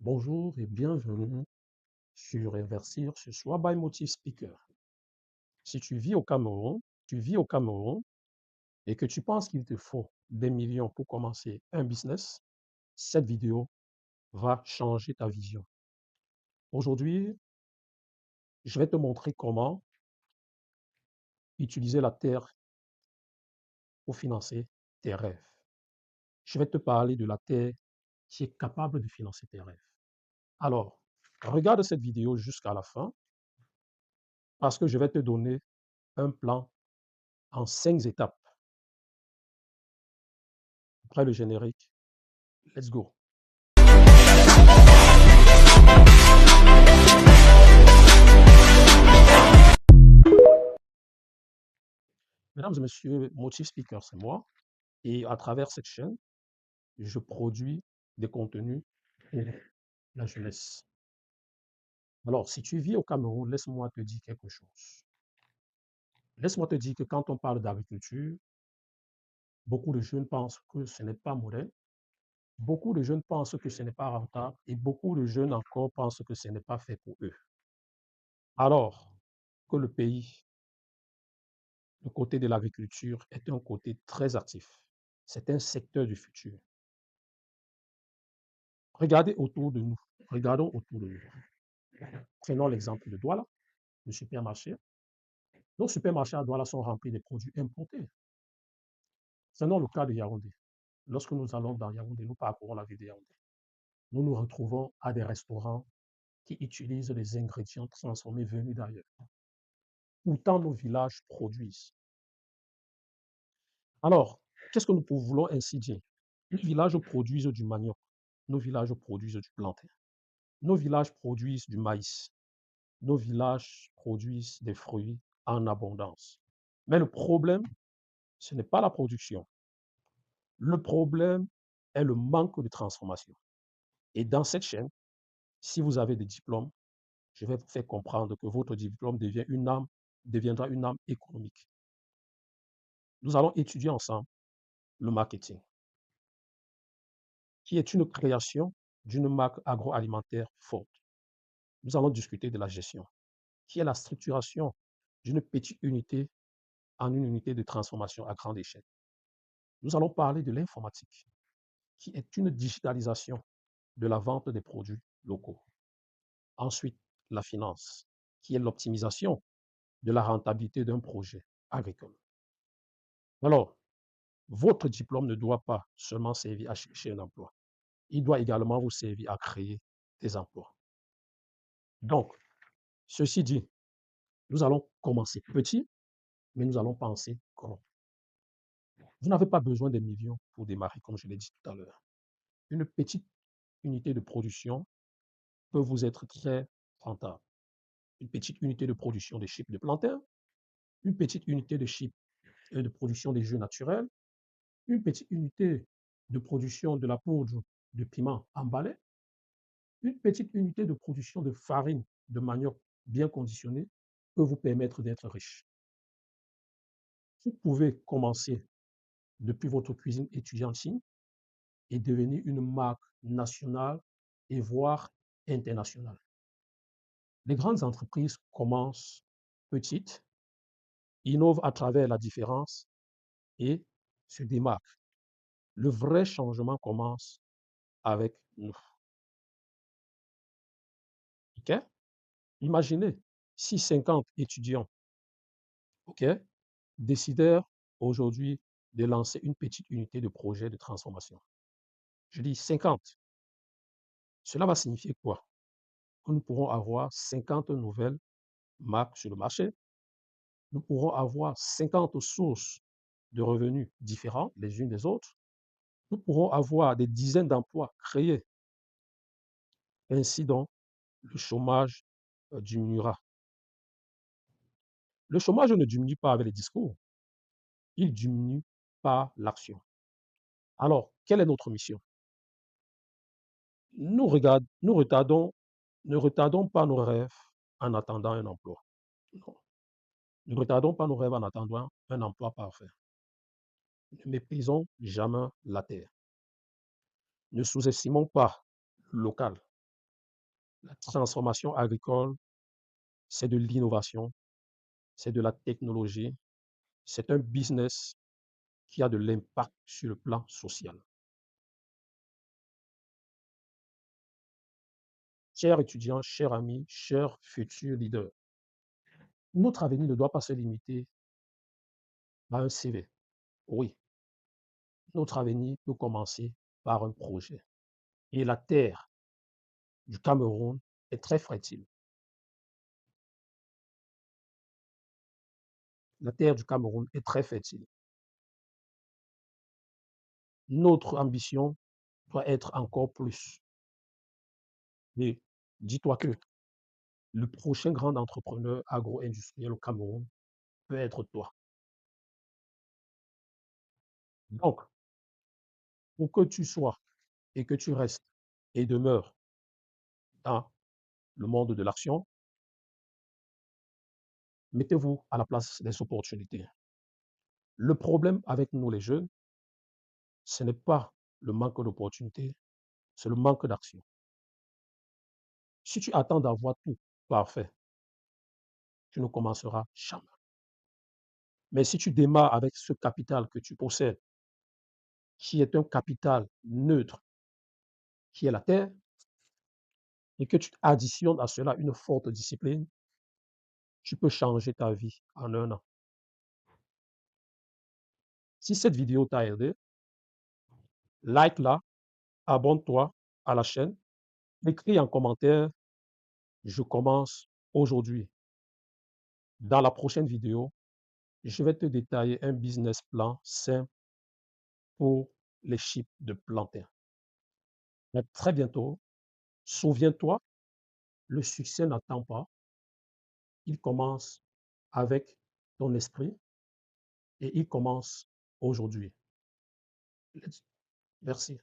Bonjour et bienvenue sur Inversir ce soir by Motive Speaker. Si tu vis au Cameroun et que tu penses qu'il te faut des millions pour commencer un business, cette vidéo va changer ta vision. Aujourd'hui, je vais te montrer comment utiliser la terre pour financer tes rêves. Je vais te parler de la terre qui est capable de financer tes rêves. Alors, regarde cette vidéo jusqu'à la fin parce que je vais te donner un plan en 5 étapes. Après le générique, let's go. Mesdames et messieurs, Motive Speaker, c'est moi. Et à travers cette chaîne, je produis des contenus pour la jeunesse. Alors, si tu vis au Cameroun, laisse-moi te dire quelque chose. Laisse-moi te dire que quand on parle d'agriculture, beaucoup de jeunes pensent que ce n'est pas moderne. Beaucoup de jeunes pensent que ce n'est pas rentable. Et beaucoup de jeunes encore pensent que ce n'est pas fait pour eux. Alors que le pays, le côté de l'agriculture, est un côté très actif. C'est un secteur du futur. Regardez autour de nous. Regardons autour de nous. Prenons l'exemple de Douala, le supermarché. Nos supermarchés à Douala sont remplis de produits importés. Prenons le cas de Yaoundé. Lorsque nous allons dans Yaoundé, nous parcourons la ville de Yaoundé. Nous nous retrouvons à des restaurants qui utilisent des ingrédients transformés venus d'ailleurs. Pourtant, nos villages produisent. Alors, qu'est-ce que nous voulons ainsi dire? Nos villages produisent du manioc. Nos villages produisent du plantain. Nos villages produisent du maïs. Nos villages produisent des fruits en abondance. Mais le problème, ce n'est pas la production. Le problème est le manque de transformation. Et dans cette chaîne, si vous avez des diplômes, je vais vous faire comprendre que votre diplôme deviendra une arme économique. Nous allons étudier ensemble le marketing, qui est une création d'une marque agroalimentaire forte. Nous allons discuter de la gestion, qui est la structuration d'une petite unité en une unité de transformation à grande échelle. Nous allons parler de l'informatique, qui est une digitalisation de la vente des produits locaux. Ensuite, la finance, qui est l'optimisation de la rentabilité d'un projet agricole. Alors, votre diplôme ne doit pas seulement servir à chercher un emploi. Il doit également vous servir à créer des emplois. Donc, ceci dit, nous allons commencer petit, mais nous allons penser grand. Vous n'avez pas besoin des millions pour démarrer, comme je l'ai dit tout à l'heure. Une petite unité de production peut vous être très rentable. Une petite unité de production de chips de plantain, une petite unité de chips et de production des jus naturels, une petite unité de production de la poudre de piment emballé, une petite unité de production de farine de manioc bien conditionnée peut vous permettre d'être riche. Vous pouvez commencer depuis votre cuisine étudiantine et devenir une marque nationale et voire internationale. Les grandes entreprises commencent petites, innovent à travers la différence et se démarquent. Le vrai changement commence avec nous. OK? Imaginez si 50 étudiants, OK, décidèrent aujourd'hui de lancer une petite unité de projet de transformation. Je dis 50. Cela va signifier quoi? Que nous pourrons avoir 50 nouvelles marques sur le marché. Nous pourrons avoir 50 sources de revenus différents les unes des autres. Nous pourrons avoir des dizaines d'emplois créés. Ainsi donc, le chômage diminuera. Le chômage ne diminue pas avec les discours, il diminue par l'action. Alors, quelle est notre mission? Ne retardons pas nos rêves en attendant un emploi. Non. Ne retardons pas nos rêves en attendant un emploi parfait. Ne méprisons jamais la terre. Ne sous-estimons pas le local. La transformation agricole, c'est de l'innovation, c'est de la technologie, c'est un business qui a de l'impact sur le plan social. Chers étudiants, chers amis, chers futurs leaders, notre avenir ne doit pas se limiter à un CV. Oui, notre avenir peut commencer par un projet. Et la terre du Cameroun est très fertile. La terre du Cameroun est très fertile. Notre ambition doit être encore plus. Et dis-toi que le prochain grand entrepreneur agro-industriel au Cameroun peut être toi. Donc, pour que tu sois et que tu restes et demeures dans le monde de l'action, mettez-vous à la place des opportunités. Le problème avec nous les jeunes, ce n'est pas le manque d'opportunités, c'est le manque d'action. Si tu attends d'avoir tout parfait, tu ne commenceras jamais. Mais si tu démarres avec ce capital que tu possèdes, qui est un capital neutre, qui est la terre, et que tu additionnes à cela une forte discipline, tu peux changer ta vie en un an. Si cette vidéo t'a aidé, like-la, abonne-toi à la chaîne, écris en commentaire, je commence aujourd'hui. Dans la prochaine vidéo, je vais te détailler un business plan simple pour les chips de plantain. À très bientôt. Souviens-toi, le succès n'attend pas. Il commence avec ton esprit et il commence aujourd'hui. Merci.